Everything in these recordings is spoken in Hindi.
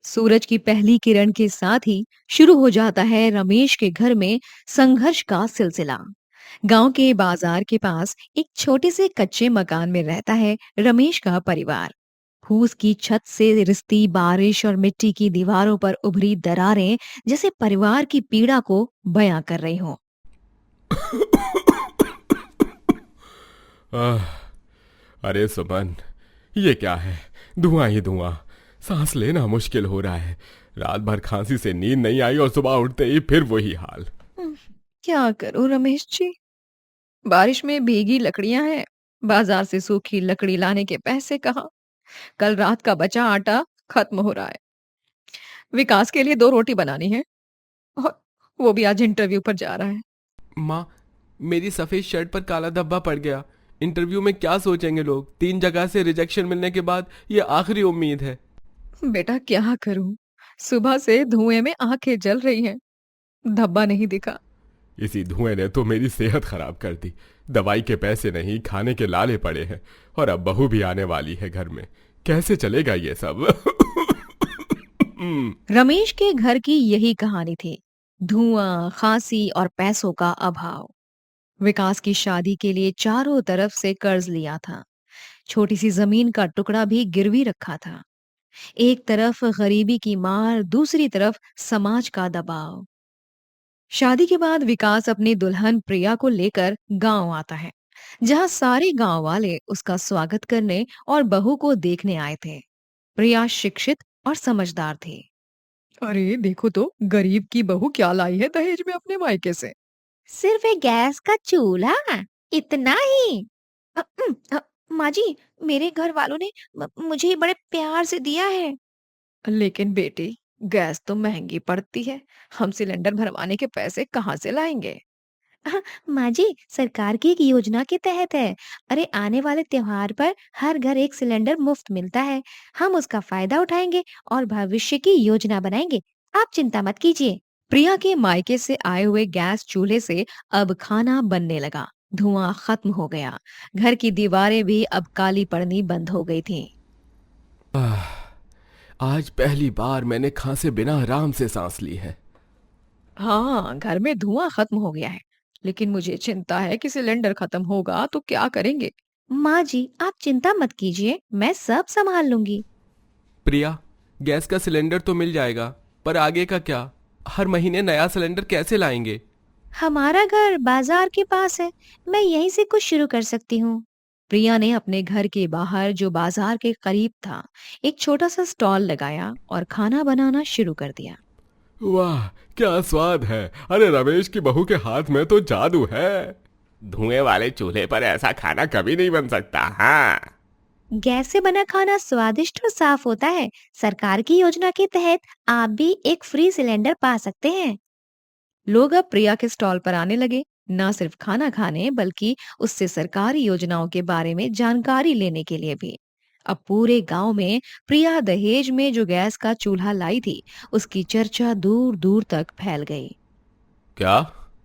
सूरज की पहली किरण के साथ ही शुरू हो जाता है रमेश के घर में संघर्ष का सिलसिला। गांव के बाजार के पास एक छोटे से कच्चे मकान में रहता है रमेश का परिवार। फूस की छत से रिसती बारिश और मिट्टी की दीवारों पर उभरी दरारें जैसे परिवार की पीड़ा को बयां कर रही हों। आह, अरे सुमन, ये क्या है? धुआं ही धुआं। सांस लेना मुश्किल हो रहा है। रात भर खांसी से नींद नहीं आई और सुबह उठते ही फिर वही हाल। "हम्म, क्या करूं रमेश जी, बारिश में भीगी लकड़ियां हैं, बाजार से सूखी लकड़ी लाने के पैसे कहाँ, कल रात का बचा आटा खत्म हो रहा है, विकास के लिए 2 रोटी बनानी है और वो भी आज इंटरव्यू पर जा रहा है। माँ, मेरी सफेद शर्ट पर काला धब्बा पड़ गया। इंटरव्यू में क्या सोचेंगे लोग? 3 जगह से रिजेक्शन मिलने के बाद ये आखिरी उम्मीद है। बेटा क्या करूं? सुबह से धुएं में आंखें जल रही हैं, धब्बा नहीं दिखा। इसी धुएं ने तो मेरी सेहत खराब कर दी। दवाई के पैसे नहीं, खाने के लाले पड़े हैं। और अब बहू भी आने वाली है घर में। कैसे चलेगा ये सब? रमेश के घर की यही कहानी थी, धुआं, खांसी और पैसों का अभाव। विकास की शादी के लिए चारों तरफ से कर्ज लिया था, छोटी सी जमीन का टुकड़ा भी गिरवी रखा था। एक तरफ गरीबी की मार, दूसरी तरफ समाज का दबाव। शादी के बाद विकास अपनी दुल्हन प्रिया को लेकर गांव आता है, जहां सारे गांव वाले उसका स्वागत करने और बहू को देखने आए थे। प्रिया शिक्षित और समझदार थी। अरे देखो तो गरीब की बहू क्या लाई है दहेज में अपने मायके से। सिर्फ एक गैस का चूल्हा, इतना ही। माँ जी, मेरे घर वालों ने मुझे ये बड़े प्यार से दिया है। लेकिन बेटी, गैस तो महंगी पड़ती है, हम सिलेंडर भरवाने के पैसे कहाँ से लाएंगे? माँ जी, सरकार की एक योजना के तहत है। अरे आने वाले त्योहार पर हर घर एक सिलेंडर मुफ्त मिलता है। हम उसका फायदा उठाएंगे और भविष्य की योजना बनाएंगे। आप चिंता मत कीजिए। प्रिया के मायके से आए हुए गैस चूल्हे से अब खाना बनने लगा। धुआं खत्म हो गया। घर की दीवारें भी अब काली पड़नी बंद हो गई थीं। आज पहली बार मैंने खांसे बिना आराम से सांस ली है। हाँ, घर में धुआं खत्म हो गया है, लेकिन मुझे चिंता है कि सिलेंडर खत्म होगा तो क्या करेंगे? माँ जी, आप चिंता मत कीजिए, मैं सब संभाल लूंगी। प्रिया, गैस का सिलेंडर तो मिल जाएगा, पर आगे का क्या? हर महीने नया सिलेंडर कैसे लाएंगे? हमारा घर बाजार के पास है, मैं यहीं से कुछ शुरू कर सकती हूँ। प्रिया ने अपने घर के बाहर, जो बाजार के करीब था, एक छोटा सा स्टॉल लगाया और खाना बनाना शुरू कर दिया। वाह, क्या स्वाद है! अरे रमेश की बहू के हाथ में तो जादू है। धुएं वाले चूल्हे पर ऐसा खाना कभी नहीं बन सकता। हाँ। गैस से बना खाना स्वादिष्ट और साफ होता है। सरकार की योजना के तहत आप भी एक फ्री सिलेंडर पा सकते हैं। लोग अब प्रिया के स्टॉल पर आने लगे, न सिर्फ खाना खाने बल्कि उससे सरकारी योजनाओं के बारे में जानकारी लेने के लिए भी। अब पूरे गांव में प्रिया दहेज में जो गैस का चूल्हा लाई थी, उसकी चर्चा दूर दूर तक फैल गई। क्या?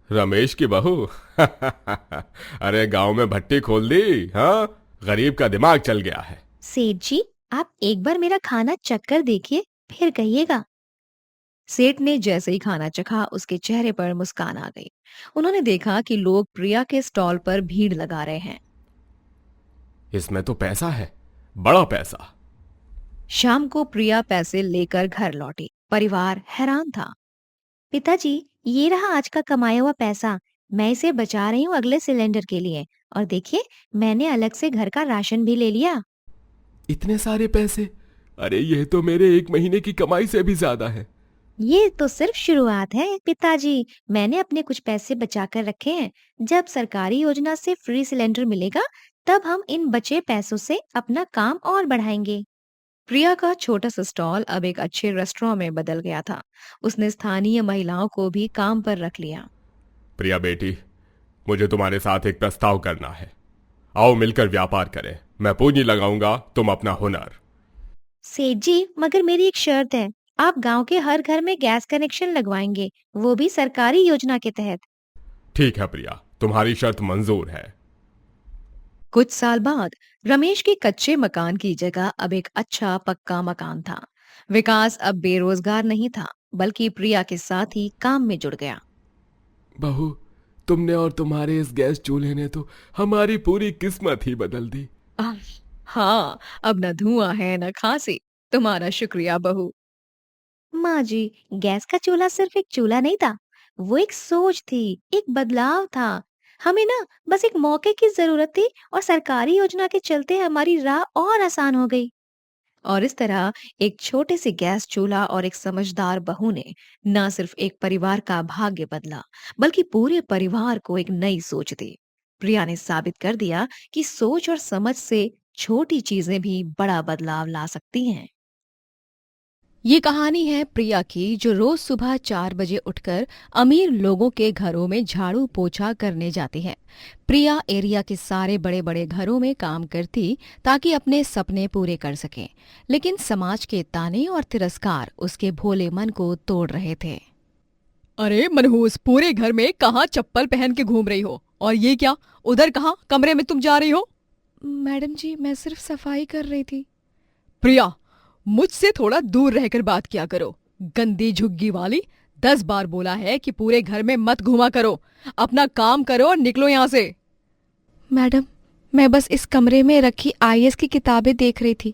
रमेश की बहू? अरे गांव में भट्टी खोल दी, हाँ? गरीब का दिमाग चल गया है। सेठ जी, आप एक बार मेरा खाना चख कर देखिए, फिर कहिएगा। सेठ ने जैसे ही खाना चखा, उसके चेहरे पर मुस्कान आ गई। उन्होंने देखा कि लोग प्रिया के स्टॉल पर भीड़ लगा रहे हैं। इसमें तो पैसा है, बड़ा पैसा। शाम को प्रिया पैसे लेकर घर लौटी। परिवार हैरान था। पिताजी, ये रहा आज का कमाया हुआ पैसा। मैं इसे बचा रही हूँ अगले सिलेंडर के लिए। और देखिए, मैंने अलग से घर का राशन भी ले लिया। इतने सारे पैसे? अरे ये तो मेरे 1 महीने की कमाई से भी ज्यादा है। ये तो सिर्फ शुरुआत है पिताजी। मैंने अपने कुछ पैसे बचा कर रखे हैं। जब सरकारी योजना से फ्री सिलेंडर मिलेगा, तब हम इन बचे पैसों से अपना काम और बढ़ाएंगे। प्रिया का छोटा सा स्टॉल अब एक अच्छे रेस्टोरेंट में बदल गया था। उसने स्थानीय महिलाओं को भी काम पर रख लिया। प्रिया बेटी, मुझे तुम्हारे साथ एक प्रस्ताव करना है। आओ मिलकर व्यापार करें। मैं पूंजी लगाऊंगा, तुम अपना हुनर। सेठ जी, मगर मेरी एक शर्त है। आप गांव के हर घर में गैस कनेक्शन लगवाएंगे, वो भी सरकारी योजना के तहत। ठीक है प्रिया, तुम्हारी शर्त मंजूर है। कुछ साल बाद रमेश के कच्चे मकान की जगह अब एक अच्छा पक्का मकान था। विकास अब बेरोजगार नहीं था, बल्कि प्रिया के साथ ही काम में जुड़ गया। बहू, तुमने और तुम्हारे इस गैस चूल्हे ने तो हमारी पूरी किस्मत ही बदल दी। आह, हाँ, अब न धुआं है न खांसी। तुम्हारा शुक्रिया बहू। माँ जी, गैस का चूल्हा सिर्फ एक चूल्हा नहीं था, वो एक सोच थी, एक बदलाव था। हमें ना बस एक मौके की जरूरत थी और सरकारी योजना के चलते हमारी राह और आसान हो गई। और इस तरह एक छोटे से गैस चूल्हा और एक समझदार बहू ने न सिर्फ एक परिवार का भाग्य बदला, बल्कि पूरे परिवार को एक नई सोच दी। प्रिया ने साबित कर दिया कि सोच और समझ से छोटी चीजें भी बड़ा बदलाव ला सकती हैं। ये कहानी है प्रिया की, जो रोज सुबह 4 बजे उठकर अमीर लोगों के घरों में झाड़ू पोछा करने जाती है। प्रिया एरिया के सारे बड़े बड़े घरों में काम करती ताकि अपने सपने पूरे कर सके, लेकिन समाज के ताने और तिरस्कार उसके भोले मन को तोड़ रहे थे। अरे मनहूस, पूरे घर में कहाँ चप्पल पहन के घूम रही हो? और ये क्या, उधर कहाँ कमरे में तुम जा रही हो? मैडम जी, मैं सिर्फ सफाई कर रही थी। प्रिया, मुझसे थोड़ा दूर रहकर बात किया करो। गंदी झुग्गी वाली, 10 बार बोला है कि पूरे घर में मत घूमा करो। अपना काम करो और निकलो यहाँ से। मैडम, मैं बस इस कमरे में रखी आईएएस की किताबें देख रही थी,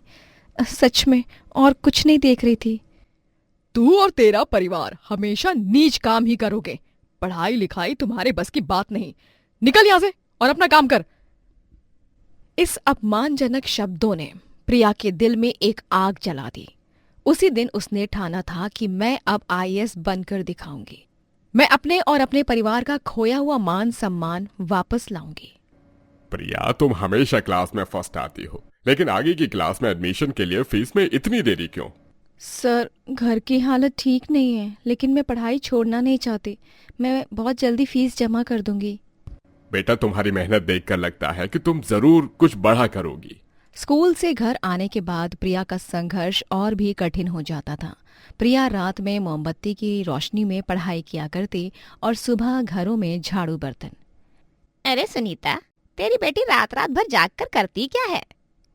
सच में, और कुछ नहीं देख रही थी। तू और तेरा परिवार हमेशा नीच काम ही करोगे। पढ़ाई लिखाई तुम्हारे बस की बात नहीं। निकल यहाँ से और अपना काम कर। इस अपमानजनक शब्दों ने प्रिया के दिल में एक आग जला दी। उसी दिन उसने ठाना था कि मैं अब आईएएस बनकर दिखाऊंगी। मैं अपने और अपने परिवार का खोया हुआ मान सम्मान वापस लाऊंगी। प्रिया, तुम हमेशा क्लास में फर्स्ट आती हो, लेकिन आगे की क्लास में एडमिशन के लिए फीस में इतनी देरी क्यों? सर, घर की हालत ठीक नहीं है, लेकिन मैं पढ़ाई छोड़ना नहीं चाहती। मैं बहुत जल्दी फीस जमा कर दूंगी। बेटा, तुम्हारी मेहनत देखकर लगता है कि तुम जरूर कुछ बड़ा करोगी। स्कूल से घर आने के बाद प्रिया का संघर्ष और भी कठिन हो जाता था। प्रिया रात में मोमबत्ती की रोशनी में पढ़ाई किया करती और सुबह घरों में झाड़ू बर्तन। अरे सुनीता, तेरी बेटी रात रात भर जाग कर करती क्या है?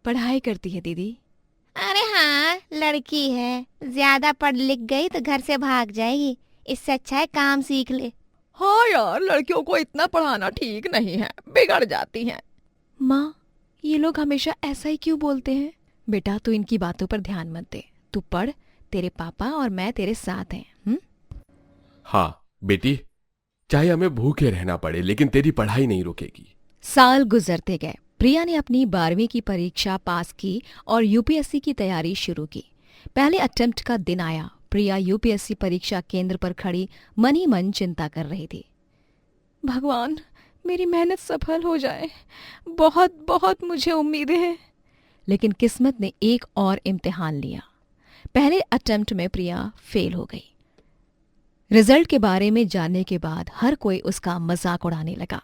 पढ़ाई करती है दीदी। अरे हाँ, लड़की है, ज्यादा पढ़ लिख गई तो घर से भाग जाएगी। इससे अच्छा है काम सीख ले। हाँ यार, लड़कियों को इतना पढ़ाना ठीक नहीं है, बिगड़ जाती हैं। माँ, ये लोग हमेशा ऐसा ही क्यों बोलते हैं? बेटा, तू इनकी बातों पर ध्यान मत दे। तू पढ़, तेरे पापा और मैं तेरे साथ हैं। हाँ बेटी, चाहे हमें भूखे रहना पड़े, लेकिन तेरी पढ़ाई नहीं रुकेगी। साल गुजरते गए। प्रिया ने अपनी 12वीं की परीक्षा पास की और यूपीएससी की तैयारी शुरू की। पहले अटेम्प्ट का दिन आया। प्रिया यूपीएससी परीक्षा केंद्र पर खड़ी मन ही मन चिंता कर रही थी। भगवान, मेरी मेहनत सफल हो जाए, बहुत बहुत मुझे उम्मीदें हैं। लेकिन किस्मत ने एक और इम्तिहान लिया। पहले अटेम्प्ट में प्रिया फेल हो गई। रिजल्ट के बारे में जानने के बाद हर कोई उसका मजाक उड़ाने लगा,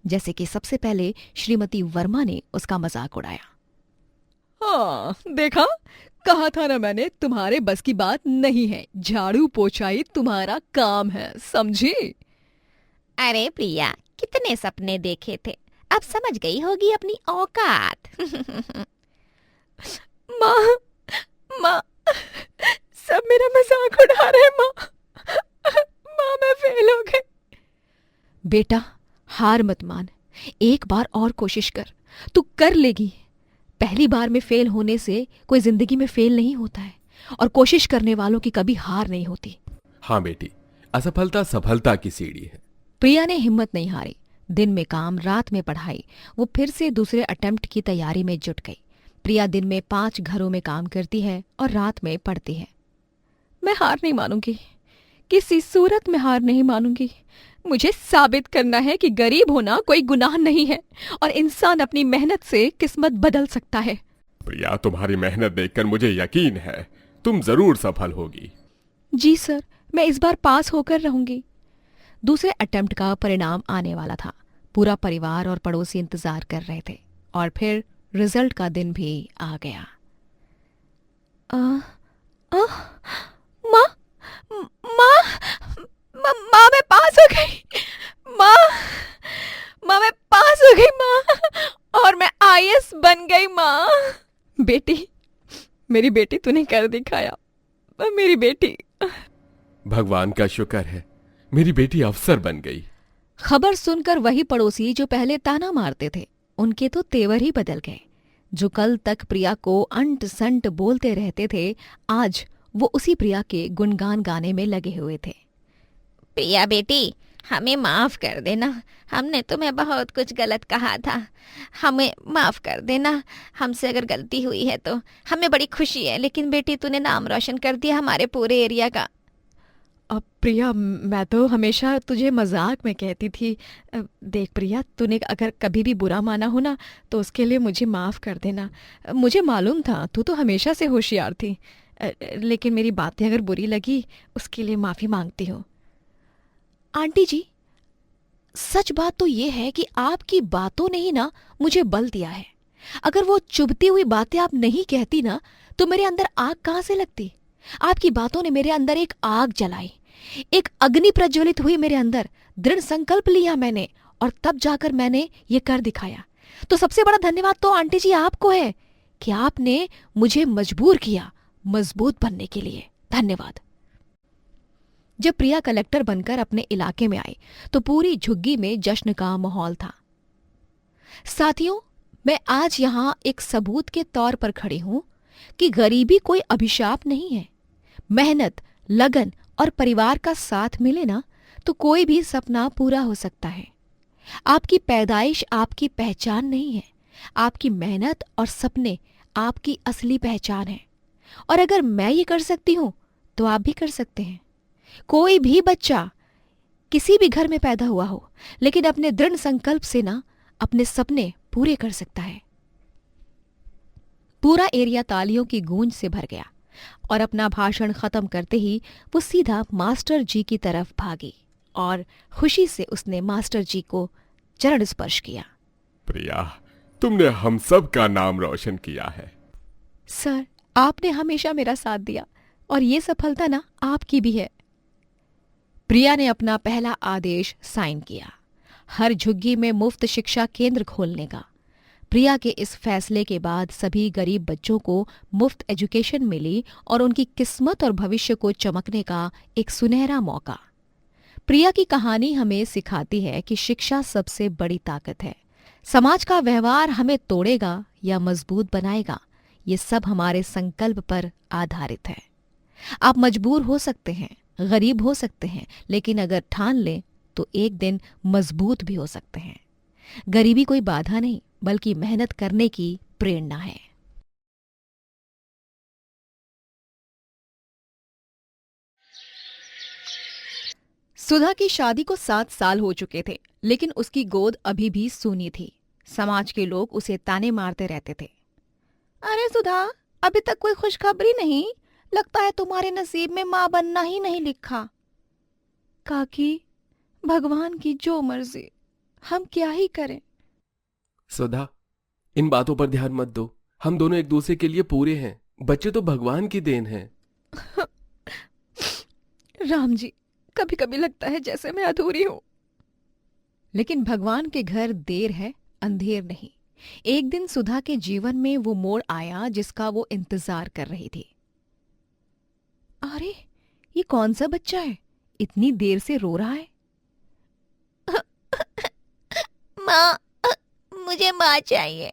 जैसे कि सबसे पहले श्रीमती वर्मा ने उसका मजाक उड़ाया। हाँ, देखा, कहा था ना मैंने, तुम्हारे बस की बात नहीं है। झाड़ू पोछाई तुम्हारा काम है, समझी? अरे प्रिया, कितने सपने देखे थे, अब समझ गई होगी अपनी औकात। माँ, माँ, सब मेरा मजाक उड़ा रहे हैं। माँ, माँ, मैं फेल हो गई। बेटा, हार मत मान, एक बार और कोशिश कर, तू कर लेगी। पहली बार में फेल होने से कोई जिंदगी में फेल नहीं होता है, और कोशिश करने वालों की कभी हार नहीं होती। हाँ बेटी, असफलता सफलता की सीढ़ी है। प्रिया ने हिम्मत नहीं हारी। दिन में काम, रात में पढ़ाई। वो फिर से दूसरे अटेम्प्ट की तैयारी में जुट गई। प्रिया दिन में 5 घरों में काम करती है और रात में पढ़ती है। मैं हार नहीं मानूंगी, किसी सूरत में हार नहीं मानूंगी। मुझे साबित करना है कि गरीब होना कोई गुनाह नहीं है और इंसान अपनी मेहनत से किस्मत बदल सकता है। प्रिया, तुम्हारी मेहनत देखकर मुझे यकीन है तुम जरूर सफल होगी। जी सर, मैं इस बार पास होकर रहूंगी। दूसरे अटेम्प्ट का परिणाम आने वाला था। पूरा परिवार और पड़ोसी इंतजार कर रहे थे, और फिर रिजल्ट का दिन भी आ गया। माँ, माँ, माँ, मैं पास हो गई। माँ, माँ, मैं पास हो गई माँ, और मैं आईएएस बन गई माँ। बेटी, मेरी बेटी, तूने कर दिखाया। मेरी बेटी। भगवान का शुक्र है, मेरी बेटी अफसर बन गई। खबर सुनकर वही पड़ोसी जो पहले ताना मारते थे, उनके तो तेवर ही बदल गए। जो कल तक प्रिया को अंट संट बोलते रहते थे, आज वो उसी प्रिया के गुणगान गाने में लगे हुए थे। प्रिया बेटी, हमें माफ कर देना, हमने तुम्हें बहुत कुछ गलत कहा था, हमें माफ कर देना। हमसे अगर गलती हुई है तो हमें बड़ी खुशी है, लेकिन बेटी तूने नाम रोशन कर दिया हमारे पूरे एरिया का। अब प्रिया, मैं तो हमेशा तुझे मजाक में कहती थी। देख प्रिया, तूने अगर कभी भी बुरा माना हो ना, तो उसके लिए मुझे माफ़ कर देना। मुझे मालूम था तू तो हमेशा से होशियार थी, लेकिन मेरी बातें अगर बुरी लगी उसके लिए माफ़ी मांगती हूँ। आंटी जी, सच बात तो ये है कि आपकी बातों ने ही ना मुझे बल दिया है। अगर वो चुभती हुई बातें आप नहीं कहती ना, तो मेरे अंदर आग कहाँ से लगती। आपकी बातों ने मेरे अंदर एक आग जलाई, एक अग्नि प्रज्वलित हुई मेरे अंदर। दृढ़ संकल्प लिया मैंने, और तब जाकर मैंने ये कर दिखाया। तो सबसे बड़ा धन्यवाद तो आंटी जी आपको है कि आपने मुझे मजबूर किया मजबूत बनने के लिए। धन्यवाद। जब प्रिया कलेक्टर बनकर अपने इलाके में आई तो पूरी झुग्गी में जश्न का माहौल था। साथियों, मैं आज यहाँ एक सबूत के तौर पर खड़ी हूं कि गरीबी कोई अभिशाप नहीं है। मेहनत, लगन और परिवार का साथ मिले ना, तो कोई भी सपना पूरा हो सकता है। आपकी पैदाइश आपकी पहचान नहीं है, आपकी मेहनत और सपने आपकी असली पहचान है। और अगर मैं ये कर सकती हूं तो आप भी कर सकते हैं। कोई भी बच्चा किसी भी घर में पैदा हुआ हो, लेकिन अपने दृढ़ संकल्प से ना अपने सपने पूरे कर सकता है। पूरा एरिया तालियों की गूंज से भर गया और अपना भाषण खत्म करते ही वो सीधा मास्टर जी की तरफ भागी और खुशी से उसने मास्टर जी को चरण स्पर्श किया। प्रिया, तुमने हम सब का नाम रोशन किया है। सर, आपने हमेशा मेरा साथ दिया और ये सफलता ना आपकी भी है। प्रिया ने अपना पहला आदेश साइन किया, हर झुग्गी में मुफ्त शिक्षा केंद्र खोलने का। प्रिया के इस फैसले के बाद सभी गरीब बच्चों को मुफ्त एजुकेशन मिली और उनकी किस्मत और भविष्य को चमकने का एक सुनहरा मौका। प्रिया की कहानी हमें सिखाती है कि शिक्षा सबसे बड़ी ताकत है। समाज का व्यवहार हमें तोड़ेगा या मजबूत बनाएगा, ये सब हमारे संकल्प पर आधारित है। आप मजबूर हो सकते हैं, गरीब हो सकते हैं, लेकिन अगर ठान लें तो एक दिन मजबूत भी हो सकते हैं। गरीबी कोई बाधा नहीं, बल्कि मेहनत करने की प्रेरणा है। सुधा की शादी को 7 साल हो चुके थे, लेकिन उसकी गोद अभी भी सूनी थी। समाज के लोग उसे ताने मारते रहते थे। अरे सुधा, अभी तक कोई खुशखबरी नहीं, लगता है तुम्हारे नसीब में माँ बनना ही नहीं लिखा। काकी, भगवान की जो मर्जी, हम क्या ही करें। सुधा, इन बातों पर ध्यान मत दो, हम दोनों एक दूसरे के लिए पूरे हैं। बच्चे तो भगवान की देन है। राम जी, कभी कभी लगता है जैसे मैं अधूरी हूं। लेकिन भगवान के घर देर है, अंधेर नहीं। एक दिन सुधा के जीवन में वो मोड़ आया जिसका वो इंतजार कर रही थी। अरे, ये कौन सा बच्चा है, इतनी देर से रो रहा है? माँ, मुझे माँ चाहिए,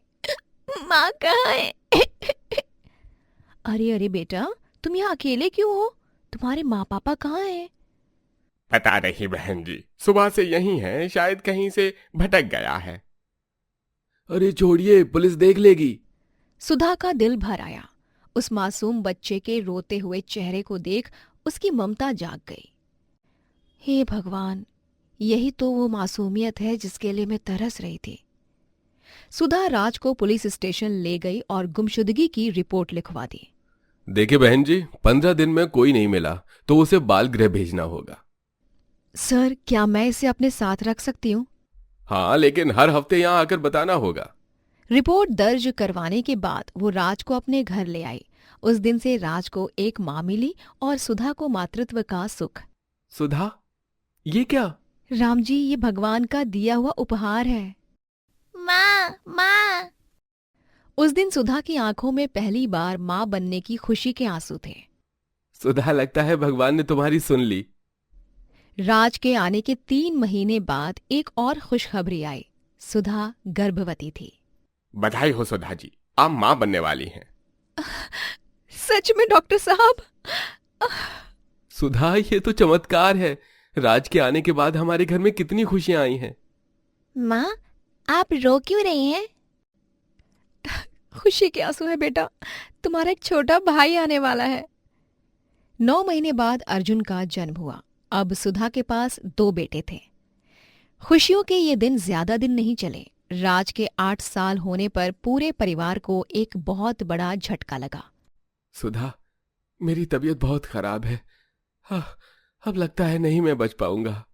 माँ कहाँ है? अरे अरे बेटा, तुम यहाँ अकेले क्यों हो? तुम्हारे माँ पापा कहाँ हैं? पता नहीं बहन जी, सुबह से यहीं है, शायद कहीं से भटक गया है। अरे छोड़िए, पुलिस देख लेगी। सुधा का दिल भर आया। उस मासूम बच्चे के रोते हुए चेहरे को देख उसकी ममता जाग गई। हे भगवान, यही तो वो मासूमियत है जिसके लिए मैं तरस रही थी। सुधा राज को पुलिस स्टेशन ले गई और गुमशुदगी की रिपोर्ट लिखवा दी। देखिए बहन जी, 15 दिन में कोई नहीं मिला तो उसे बाल गृह भेजना होगा। सर, क्या मैं इसे अपने साथ रख सकती हूँ? हाँ, लेकिन हर हफ्ते यहाँ आकर बताना होगा। रिपोर्ट दर्ज करवाने के बाद वो राज को अपने घर ले आई। उस दिन से राज को एक माँ मिली और सुधा को मातृत्व का सुख। सुधा, ये क्या? राम जी, ये भगवान का दिया हुआ उपहार है। माँ, माँ। उस दिन सुधा की आंखों में पहली बार माँ बनने की खुशी के आंसू थे। सुधा, लगता है भगवान ने तुम्हारी सुन ली। राज के आने के 3 महीने बाद एक और खुशखबरी आई। सुधा गर्भवती थी। बधाई हो सुधा जी, आप माँ बनने वाली हैं। सच में डॉक्टर साहब? सुधा, ये तो चमत्कार है। राज के आने के बाद हमारे घर में कितनी खुशियां आई हैं। माँ, आप रो क्यों रही हैं? खुशी के आंसू है बेटा, तुम्हारा एक छोटा भाई आने वाला है। 9 महीने बाद अर्जुन का जन्म हुआ। अब सुधा के पास 2 बेटे थे। खुशियों के ये दिन ज्यादा दिन नहीं चले। राज के 8 साल होने पर पूरे परिवार को एक बहुत बड़ा झटका लगा। सुधा, मेरी तबीयत बहुत खराब है। अब लगता है नहीं मैं बच पाऊंगा।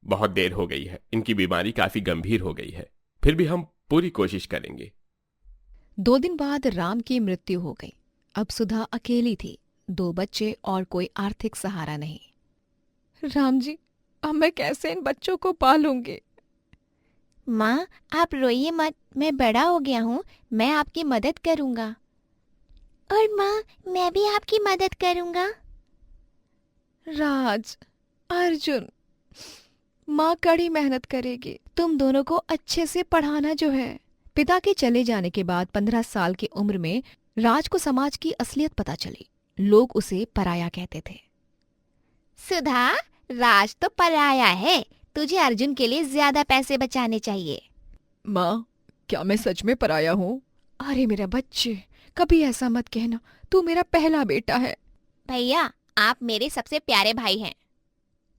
बहुत देर हो गई है, इनकी बीमारी काफी गंभीर हो गई है, फिर भी हम पूरी कोशिश करेंगे। 2 दिन बाद राम की मृत्यु हो गई। अब सुधा अकेली थी, 2 बच्चे और कोई आर्थिक सहारा नहीं। राम जी, अब मैं कैसे इन बच्चों को पालूंगी? माँ, आप रोइए मत, मैं बड़ा हो गया हूँ, मैं आपकी मदद करूँगा। और माँ, मैं भी आपकी मदद करूँगा। राज, अर्जुन, माँ कड़ी मेहनत करेगी, तुम दोनों को अच्छे से पढ़ाना जो है। पिता के चले जाने के बाद 15 साल की उम्र में राज को समाज की असलियत पता चली। लोग उसे पराया कहते थे। सुधा, राज तो पराया है, तुझे अर्जुन के लिए ज्यादा पैसे बचाने चाहिए। माँ, क्या मैं सच में पराया हूँ? अरे मेरा बच्चे, कभी ऐसा मत कहना, तू मेरा पहला बेटा है। भैया, आप मेरे सबसे प्यारे भाई हैं।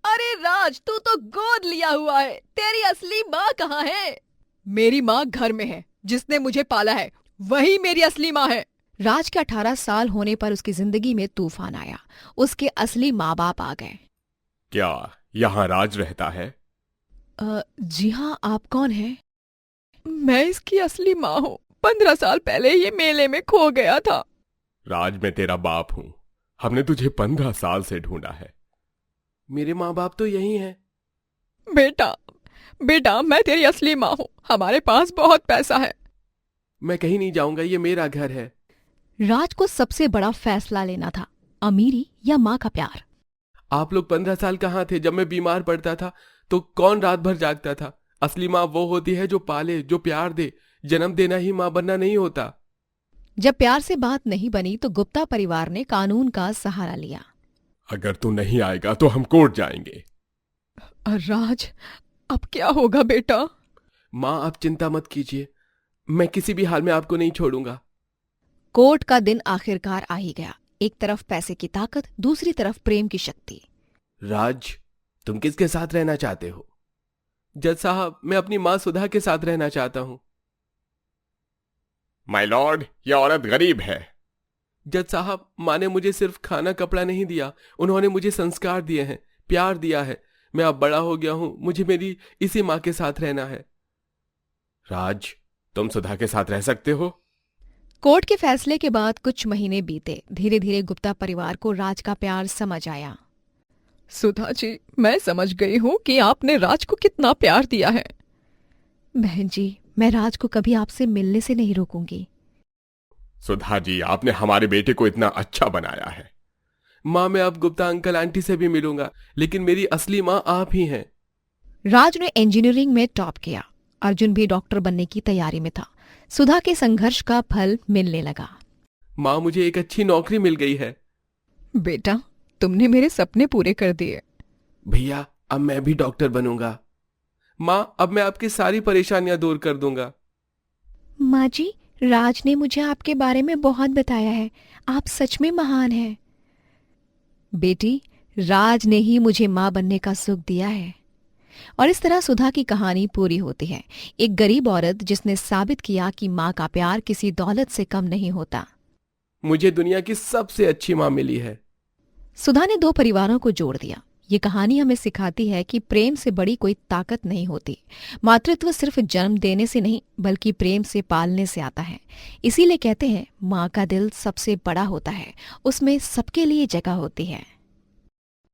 अरे राज, तू तो गोद लिया हुआ है, तेरी असली माँ कहाँ है? मेरी माँ घर में है, जिसने मुझे पाला है, वही मेरी असली माँ है। राज के 18 साल होने पर उसकी जिंदगी में तूफान आया। उसके असली माँ बाप आ गए। क्या यहाँ राज रहता है? जी हाँ, आप कौन हैं? मैं इसकी असली माँ हूँ। 15 साल पहले ये मेले में खो गया था। राज, मैं तेरा बाप हूँ। हमने तुझे 15 साल से ढूंढा है। मेरे माँ बाप तो यही हैं। बेटा, मैं तेरी असली माँ हूँ। हमारे पास बहुत पैसा है। मैं कहीं नहीं जाऊंगा, ये मेरा घर है। राज को सबसे बड़ा फैसला लेना था, अमीरी या माँ का प्यार। आप लोग 15 साल कहाँ थे? जब मैं बीमार पड़ता था तो कौन रात भर जागता था? असली माँ वो होती है जो पाले, जो प्यार दे। जन्म देना ही माँ बनना नहीं होता। जब प्यार से बात नहीं बनी तो गुप्ता परिवार ने कानून का सहारा लिया। अगर तू नहीं आएगा तो हम कोर्ट जाएंगे। राज, अब क्या होगा बेटा? माँ, आप चिंता मत कीजिए, मैं किसी भी हाल में आपको नहीं छोड़ूंगा। कोर्ट का दिन आखिरकार आ ही गया। एक तरफ पैसे की ताकत, दूसरी तरफ प्रेम की शक्ति। राज, तुम किसके साथ रहना चाहते हो? जज साहब, मैं अपनी माँ सुधा के साथ रहना चाहता हूँ। माय लॉर्ड, यह औरत गरीब है। जज साहब, माँ ने मुझे सिर्फ खाना कपड़ा नहीं दिया, उन्होंने मुझे संस्कार दिए हैं, प्यार दिया है। मैं अब बड़ा हो गया हूं, मुझे मेरी इसी माँ के साथ रहना है। राज, तुम सुधा के साथ रह सकते हो। कोर्ट के फैसले के बाद कुछ महीने बीते। धीरे धीरे गुप्ता परिवार को राज का प्यार समझ आया। सुधा जी, मैं समझ गई हूँ कि आपने राज को कितना प्यार दिया है। बहन जी, मैं राज को कभी आपसे मिलने से नहीं रोकूंगी। सुधा जी, आपने हमारे बेटे को इतना अच्छा बनाया है। माँ, मैं अब गुप्ता अंकल आंटी से भी मिलूंगा, लेकिन मेरी असली माँ आप ही हैं। राज ने इंजीनियरिंग में टॉप किया। अर्जुन भी डॉक्टर बनने की तैयारी में था। सुधा के संघर्ष का फल मिलने लगा। माँ, मुझे एक अच्छी नौकरी मिल गई है। बेटा, तुमने मेरे सपने पूरे कर दिए। भैया, अब मैं भी डॉक्टर बनूंगा। माँ, अब मैं आपकी सारी परेशानियां दूर कर दूंगा। माँ जी, राज ने मुझे आपके बारे में बहुत बताया है। आप सच में महान हैं। बेटी, राज ने ही मुझे माँ बनने का सुख दिया है। और इस तरह सुधा की कहानी पूरी होती है। एक गरीब औरत जिसने साबित किया कि माँ का प्यार किसी दौलत से कम नहीं होता। मुझे दुनिया की सबसे अच्छी माँ मिली है। सुधा ने 2 परिवारों को जोड़ दिया। ये कहानी हमें सिखाती है कि प्रेम से बड़ी कोई ताकत नहीं होती। मातृत्व सिर्फ जन्म देने से नहीं, बल्कि प्रेम से पालने से आता है। इसीलिए कहते हैं, माँ का दिल सबसे बड़ा होता है, उसमें सबके लिए जगह होती है।